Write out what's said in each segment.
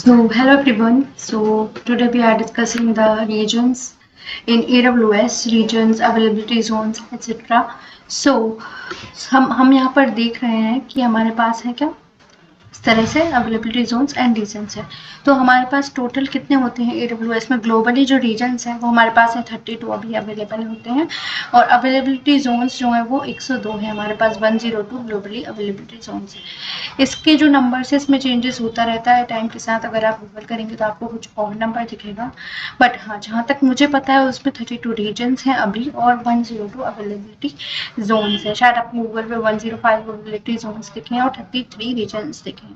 Hello everyone. Today we are discussing the regions in AWS, regions, availability zones, etc. So हम यहाँ पर देख रहे हैं कि हमारे पास है क्या इस तरह से अवेलेबिलिटी जोन्स एंड रीजन्स है। तो हमारे पास टोटल कितने होते हैं AWS में ग्लोबली जो रीजन्स हैं वो हमारे पास है 32 अभी अवेलेबल होते हैं, और अवेलेबिलिटी जोन्स जो है वो 102 है हमारे पास, 102 ग्लोबली अवेलेबिलिटी जोन्स है। इसके जो नंबर्स है इसमें चेंजेस होता रहता है टाइम के साथ, अगर आप गूगल करेंगे तो आपको कुछ और नंबर दिखेगा, बट हाँ जहाँ तक मुझे पता है उसमें 32 रीजन्स हैं अभी और 102 अवेलेबिलिटी जोन्स है। शायद आपको गूगल पे 105 अवेलेबिलिटी जोन्स दिखे हैं और 33 रीजन्स दिखे हैं।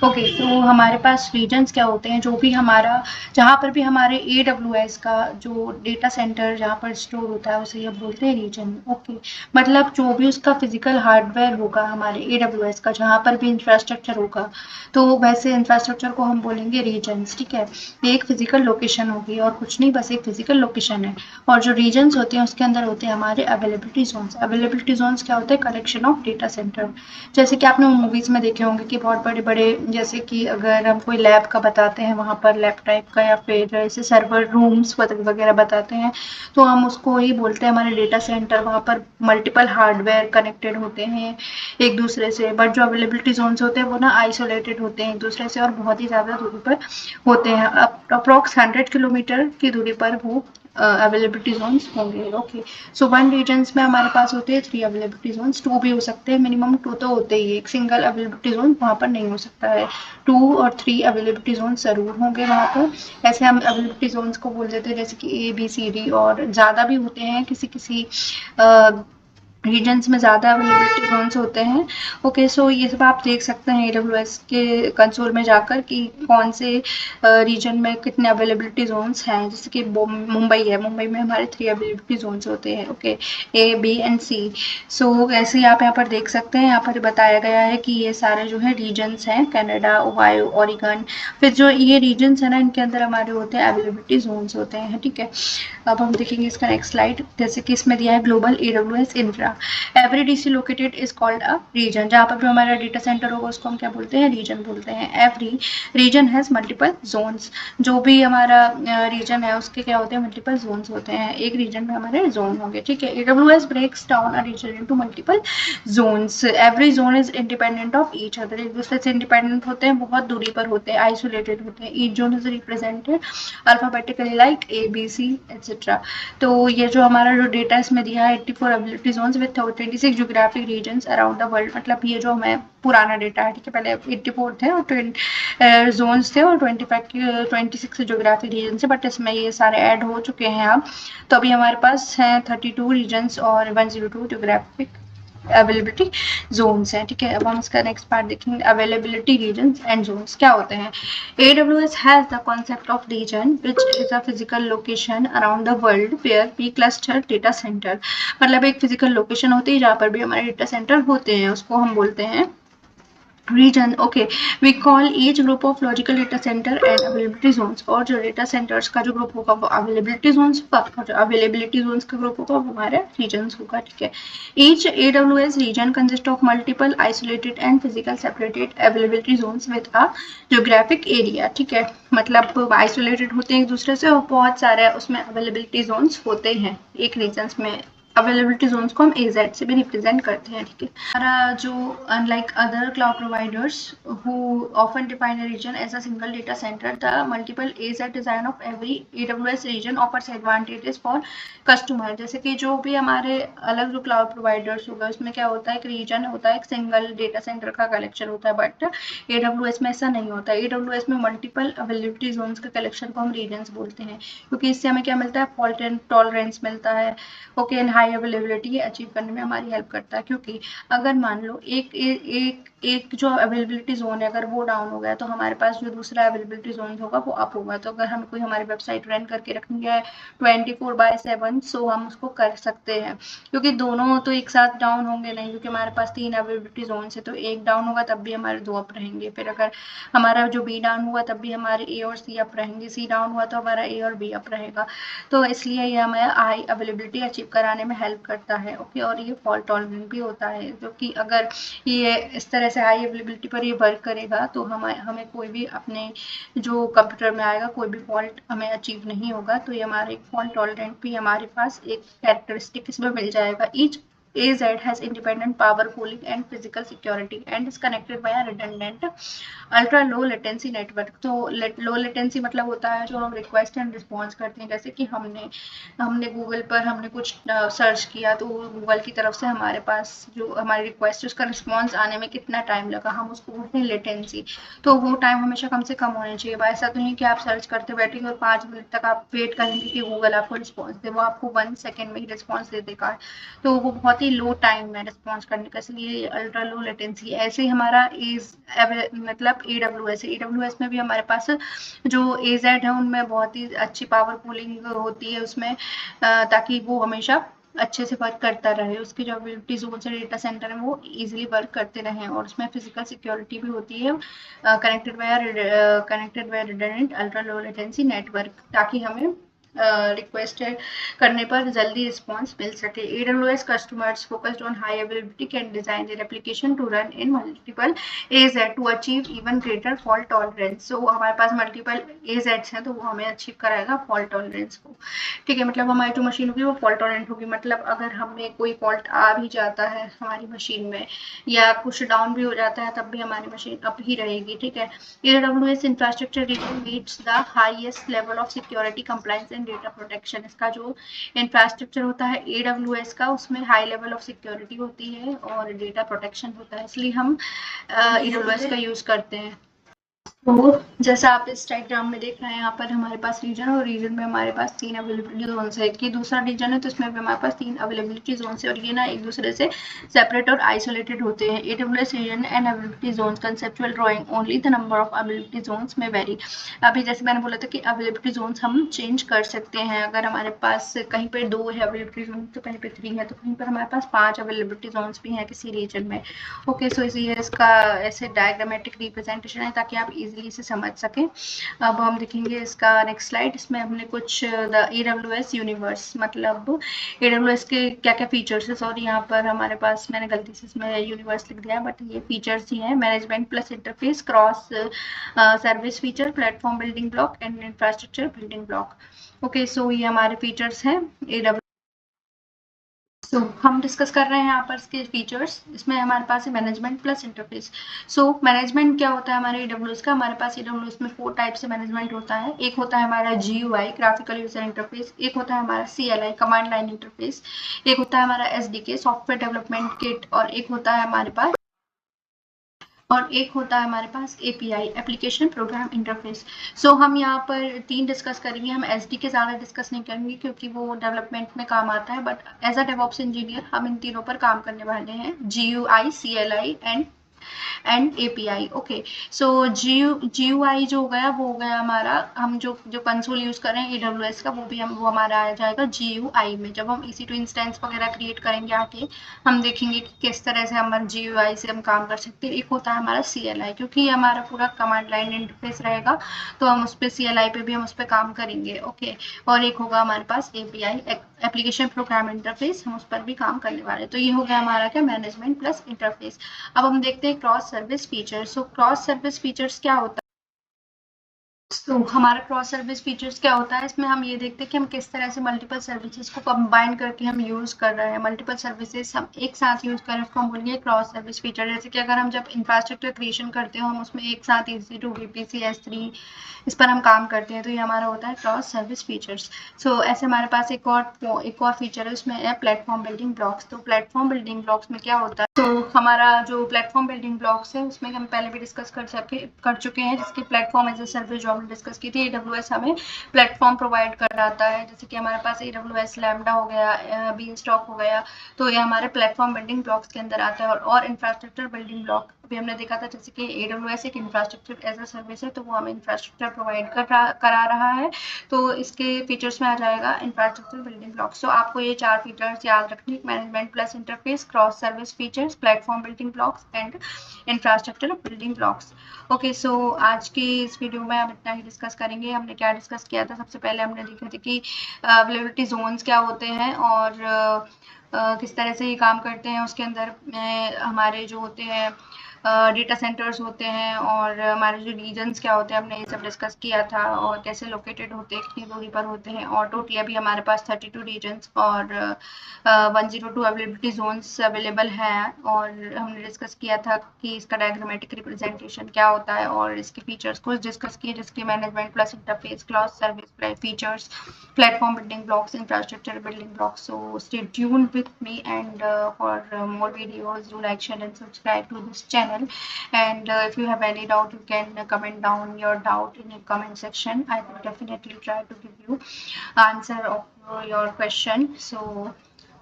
ओके, तो हमारे पास रीजन्स क्या होते हैं, जो भी हमारा जहाँ पर भी हमारे AWS का जो डेटा सेंटर जहाँ पर स्टोर होता है उसे हम बोलते हैं रीजन। ओके, मतलब जो भी उसका फिजिकल हार्डवेयर होगा हमारे AWS का, जहाँ पर भी इंफ्रास्ट्रक्चर होगा, तो वैसे इंफ्रास्ट्रक्चर को हम बोलेंगे रीजन्स। ठीक है, एक फिजिकल लोकेशन होगी और कुछ नहीं, बस एक फिजिकल लोकेशन है। और जो रीजन्स होते हैं उसके अंदर होते हैं हमारे अवेलेबिलिटी जोन्स। अवेलेबिलिटी जोन्स क्या होता है, कलेक्शन ऑफ डेटा सेंटर। जैसे कि आपने मूवीज में देखे होंगे कि बहुत बड़े बड़े, जैसे कि अगर हम कोई लैब का बताते हैं वहाँ पर लैब टाइप का, या फिर जैसे सर्वर रूम्स वगैरह बताते हैं, तो हम उसको ही बोलते हैं हमारे डेटा सेंटर। वहाँ पर मल्टीपल हार्डवेयर कनेक्टेड होते हैं एक दूसरे से, बट जो अवेलेबिलिटी जोन्स होते हैं वो ना आइसोलेटेड होते हैं एक दूसरे से और बहुत ही ज़्यादा दूरी पर होते हैं। अप्रॉक्स 100 किलोमीटर की दूरी पर वो अवेलेबिलिटी जोन्स होंगे। ओके, सो वन रीजन्स में हमारे पास होते हैं 3 अवेलेबिलिटी जोन्स, 2 भी हो सकते हैं, मिनिमम 2 तो होते ही, एक सिंगल अवेलेबिलिटी जोन वहाँ पर नहीं हो सकता है, 2 और 3 अवेलेबिलिटी जोन जरूर होंगे वहाँ पर। ऐसे हम अवेलेबिलिटी जोन्स को बोल देते हैं जैसे कि ABCD, और ज़्यादा भी होते हैं किसी किसी रीजन्स में ज़्यादा अवेलेबिलिटी जोन्स होते हैं। ओके, सो ये सब आप देख सकते हैं AWS के कंसोल में जाकर कि कौन से रीजन में कितने अवेलेबिलिटी जोन्स हैं। जैसे कि मुंबई है, मुंबई में हमारे 3 अवेलेबिलिटी जोन्स होते हैं। Okay, A, B and C। सो ऐसे आप यहाँ पर देख सकते हैं, यहाँ पर बताया गया है कि ये सारे जो है रीजन्स हैं, कनाडा, ओहायो, ओरेगन। फिर जो ये रीजन्स है ना, इनके अंदर हमारे होते हैं अवेलेबिलिटी जोन्स होते हैं। ठीक है, अब हम देखेंगे इसका नेक्स्ट स्लाइड। जैसे कि इसमें दिया है global AWS infra, every DC located is called a region. जहाँ पर भी हमारा डेटा सेंटर होगा उसको हम क्या बोलते हैं, रीजन बोलते हैं। Every region has multiple zones, जो भी हमारा रीजन है उसके क्या होते हैं, मल्टीपल जोन्स होते हैं। एक रीजन में हमारे जोन होंगे। ठीक है, AWS breaks down a region into multiple zones. Every zone is independent of each other, एक दूसरे से इंडिपेंडेंट होते हैं, बहुत दूरी पर होते हैं, आइसोलेटेड होते हैं। Each zone is represented alphabetically like ABC etcetera. तो ये जो हमारा जो डेटा इसमें दिया है 84 ability zones with 26 geographic regions around the world, मतलब ये जो हमें पुराना डेटा है। ठीक है, पहले 84 थे और 20 जोन्स थे और 26 ज्योग्राफिक रीजन थे, बट इसमें ये सारे ऐड हो चुके हैं अब। तो अभी हमारे पास हैं 32 रीजन्स और 102 ज्योग्राफिक अवेलेबिलिटी जोन्स हैं। ठीक है, अब हम इसका नेक्स्ट पार्ट देखेंगे, अवेलेबिलिटी रीजन्स एंड जोन्स क्या होते हैं। AWS has the concept of region which is a physical location around the world where we cluster data center। मतलब एक फिजिकल लोकेशन होती है जहाँ पर भी हमारे डेटा सेंटर होते हैं, उसको हम बोलते हैं region. Okay, we call each group of logical data center and availability zones, और जो डेटा सेंटर्स का जो ग्रुप होगा वो अवेलेबिलिटी जोन्स होगा, और जो अवेलेबिलिटी जोन्स का ग्रुप होगा वो हमारे रीजन्स होगा। ठीक है, each AWS region consist of multiple isolated and physical separated availability zones with a geographic area. ठीक है, मतलब आइसोलेटेड होते हैं एक दूसरे से और बहुत सारे उसमें अवेलेबिलिटी जोन्स होते हैं एक रीजन्स में। अवेलेबिलिटी जोन्स को हम AZ से भी रिप्रेजेंट करते हैं। ठीक है, हमारा जो unlike other cloud providers who often define a region as a single data center, the multiple AZ design of every AWS region offers advantages for customer. जैसे कि जो भी हमारे अलग जो क्लाउड प्रोवाइडर्स होगा उसमें क्या होता है, एक रीजन होता है, एक सिंगल डेटा सेंटर का कलेक्शन होता है, बट AWS में ऐसा नहीं होता। AWS में मल्टीपल अवेलेबिलिटी जोन्स के कलेक्शन को हम रीजन्स बोलते हैं, क्योंकि इससे हमें क्या मिलता है, फॉल्ट टॉलरेंस मिलता है। Okay, and high availability achieve करने में हमारी हेल्प करता है, क्योंकि अगर मान लो एक जो अवेलेबिलिटी जोन है अगर वो डाउन हो गया तो हमारे पास जो दूसरा अवेलेबिलिटी जोन होगा वो अप होगा। तो अगर हमें कोई हमारी वेबसाइट रन करके रखनी है 24/7, सो हम उसको कर सकते हैं, क्योंकि दोनों तो एक साथ डाउन होंगे नहीं, क्योंकि हमारे पास 3 अवेलेबिलिटी जोन है, तो एक डाउन होगा तब भी हमारे 2 अप रहेंगे, फिर अगर हमारा जो B डाउन हुआ तब भी हमारे A और C अप रहेंगे, C डाउन हुआ तो हमारा A और B अप रहेगा। तो इसलिए ये हमें हाई अवेलेबिलिटी अचीव कराने में हेल्प करता है। ओके, और ये फॉल्ट टॉलरेंट भी होता है, जो कि अगर ये इस तरह तरह से हाई अवेलेबिलिटी पर ये वर्क करेगा तो हमें कोई भी अपने जो कंप्यूटर में आएगा कोई भी फॉल्ट हमें अचीव नहीं होगा। तो ये हमारे एक फॉल्ट टॉलरेंट भी हमारे पास एक कैरेक्टरिस्टिक इसमें मिल जाएगा। Each AZ has independent power cooling and physical security and is connected by a redundant ultra low latency network. तो लो लेटेंसी मतलब होता है जो हम रिक्वेस्ट एंड रिस्पॉन्स करते हैं, जैसे कि हमने गूगल पर हमने कुछ सर्च किया तो गूगल की तरफ से हमारे पास जो हमारी रिक्वेस्ट है उसका रिस्पॉन्स आने में कितना टाइम लगा, हम उसको बोलते हैं लेटेंसी। तो वो टाइम हमेशा कम से कम होना चाहिए। ऐसा तो नहीं कि आप सर्च करते बैठेंगे और 5 मिनट तक आप वेट करेंगे कि गूगल आपको रिस्पॉन्स दे, वो आपको 1 सेकेंड में ही रिस्पॉन्स दे देगा। तो वो बहुत ही लो टाइम है रिस्पॉन्स करने का, इसलिए अल्ट्रा लो लेटेंसी। ऐसे ही हमारा मतलब AWS में भी हमारे पास जो AZ है उनमें बहुत ही अच्छी पावर कूलिंग होती है उसमें, ताकि वो हमेशा अच्छे से वर्क करता रहे, उसके जो अवेलेबिलिटी जोन से डेटा सेंटर है वो इजीली वर्क करते रहें। और उसमें फिजिकल सिक्योरिटी भी होती है, connected by redundant ultra low latency network, ताकि हमें रिक्वेस्ट करने पर जल्दी रिस्पॉन्स मिल सके। AWS customers focused on high availability can design their application to run in multiple AZ to achieve even greater fault tolerance। so हमारे पास multiple AZs हैं तो वो हमें अचीव कराएगा फॉल्ट टॉलरेंस को। ठीक है, मतलब हमारी जो मशीन होगी वो फॉल्ट टॉलरेंट होगी, मतलब अगर हमें कोई फॉल्ट आ भी जाता है हमारी मशीन में या कुछ डाउन भी हो जाता है तब भी हमारी मशीन अप ही रहेगी। ठीक है, AWS infrastructure region meets the highest level of security compliance and data protection। इसका जो इंफ्रास्ट्रक्चर होता है AWS का उसमें हाई लेवल ऑफ सिक्योरिटी होती है और डेटा प्रोटेक्शन होता है, इसलिए हम AWS का यूज करते हैं। तो जैसा आप इस डायग्राम में देख रहे हैं यहाँ पर हमारे पास रीजन और रीजन में हमारे पास 3 अवेलेबिलिटी जोन है। कि दूसरा रीजन है तो इसमें भी हमारे पास 3 अवेलेबिलिटी जोन है और ये ना एक दूसरे से सेपरेट और आइसोलेटेड होते हैं। AWS region and availability zone conceptual drawing only the number of availability zone में वेरी। अभी जैसे मैंने बोला था कि अवेलेबिलिटी जोन हम चेंज कर सकते हैं, अगर हमारे पास कहीं पर 2 है अवेलेबिलिटी जोन तो कहीं पर 3 है तो कहीं पर हमारे पास 5 अवेलेबिलिटी जोन भी हैं किसी रीजन में। ओके, सो ये इसका ऐसे डायग्रामेटिक रिप्रेजेंटेशन है ताकि आप इजीली से समझ सकें। अब हम देखेंगे इसका नेक्स्ट स्लाइड। इसमें हमने कुछ द AWS यूनिवर्स, मतलब AWS के क्या क्या फीचर्स है। सॉरी, यहाँ पर हमारे पास मैंने गलती से इसमें यूनिवर्स लिख दिया, बट ये फीचर्स ही हैं। Management plus interface, cross service feature, platform building block and infrastructure building block. Okay, so ये हमारे फीचर्स हैं AWS। सो हम डिस्कस कर रहे हैं यहाँ पर इसके फीचर्स। इसमें हमारे पास है management plus interface. So management क्या होता है हमारे AWS का, हमारे पास AWS में 4 टाइप से मैनेजमेंट होता है। एक होता है हमारा GUI ग्राफिकल यूजर इंटरफेस, एक होता है हमारा CLI कमांड लाइन इंटरफेस, एक होता है हमारा SDK सॉफ्टवेयर डेवलपमेंट किट, और एक होता है हमारे पास API एप्लीकेशन प्रोग्राम इंटरफेस। सो हम यहाँ पर 3 डिस्कस करेंगे। हम SDK ज़्यादा डिस्कस नहीं करेंगे क्योंकि वो डेवलपमेंट में काम आता है, but as a DevOps engineer हम इन तीनों पर काम करने वाले हैं, GUI CLI and API। Okay, so GUI जो हो गया वो हो गया हमारा, हम जो कंसोल यूज कर रहे हैं AWS का वो हमारा आ जाएगा GUI में। जब हम EC2 इंस्टेंस वगैरह क्रिएट करेंगे आके हम देखेंगे कि किस तरह से हमारे GUI से हम काम कर सकते हैं। एक होता है हमारा CLI, क्योंकि ये हमारा पूरा कमांड लाइन इंटरफेस रहेगा तो हम उस पर CLI पे भी हम उस पर काम करेंगे। ओके, और एक होगा हमारे पास API एप्लीकेशन प्रोग्राम इंटरफेस, हम उस पर भी काम करने वाले। तो ये हो गया हमारा क्या, मैनेजमेंट प्लस इंटरफेस। अब हम देखते हैं cross service features. So cross service features क्या होता है? तो हमारा क्रॉस सर्विस फीचर्स क्या होता है, इसमें हम ये देखते हैं कि हम किस तरह से मल्टीपल सर्विसेज को कंबाइन करके हम यूज कर रहे हैं। मल्टीपल सर्विसेज हम एक साथ यूज कर रहे हैं, उसको हम बोलेंगे क्रॉस सर्विस फीचर। जैसे कि अगर हम जब इंफ्रास्ट्रक्चर क्रिएशन करते हो हम उसमें एक साथ EC2 VPC S3 इस पर हम काम करते हैं, तो ये हमारा होता है क्रॉस सर्विस फीचर्स। सो ऐसे हमारे पास एक और फीचर है, उसमें है प्लेटफॉर्म बिल्डिंग ब्लॉक्स। तो प्लेटफॉर्म बिल्डिंग ब्लॉक्स में क्या होता है, तो हमारा जो प्लेटफॉर्म बिल्डिंग ब्लॉक्स है उसमें हम पहले भी डिस्कस कर चुके हैं, जिसकी प्लेटफॉर्म एज ए सर्विस जो हमने डिस्कस की थी। AWS हमें प्लेटफॉर्म प्रोवाइड कराता है, जैसे कि हमारे पास AWS लैम्बडा हो गया, बीनस्टॉक हो गया, तो ये हमारे प्लेटफॉर्म बिल्डिंग ब्लॉक्स के अंदर आता है। और इंफ्रास्ट्रक्चर बिल्डिंग ब्लॉक अभी हमने देखा था, जैसे कि AWS एक इंफ्रास्ट्रक्चर एज अ सर्विस है तो वो हमें इंफ्रास्ट्रक्चर प्रोवाइड करा रहा है, तो इसके फीचर्स में आ जाएगा इंफ्रास्ट्रक्चर बिल्डिंग ब्लॉक्स। तो आपको ये 4 फीचर्स याद रखने, management plus interface, cross service features, platform building blocks and infrastructure building blocks. Okay, so आज की इस वीडियो में हम इतना ही डिस्कस करेंगे। हमने क्या डिस्कस किया था, सबसे पहले हमने देखा था कि अवेलेबिलिटी जोन्स क्या होते हैं और किस तरह से ये काम करते हैं। उसके अंदर हमारे जो होते हैं डेटा सेंटर्स होते हैं और हमारे जो रीजन्स क्या होते हैं, हमने ये सब डिस्कस किया था, और कैसे लोकेटेड होते हैं, कितनी दूरी पर होते हैं। और टोटली अभी हमारे पास 32 रीजन्स और 102 अवेलेबिलिटी जोन्स अवेलेबल हैं। और हमने डिस्कस किया था कि इसका डायग्रामेटिक रिप्रेजेंटेशन क्या होता है, और इसके फीचर्स को डिस्कस किए, जिसके management plus interface class service features, platform building blocks, infrastructure building blocks. So stay tuned with me, and for more videos, do like, share, and subscribe to this channel. And if you have any doubt, you can comment down your doubt in the comment section. I will definitely try to give you answer of your question. So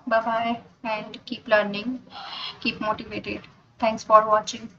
bye bye, and keep learning, keep motivated. Thanks for watching.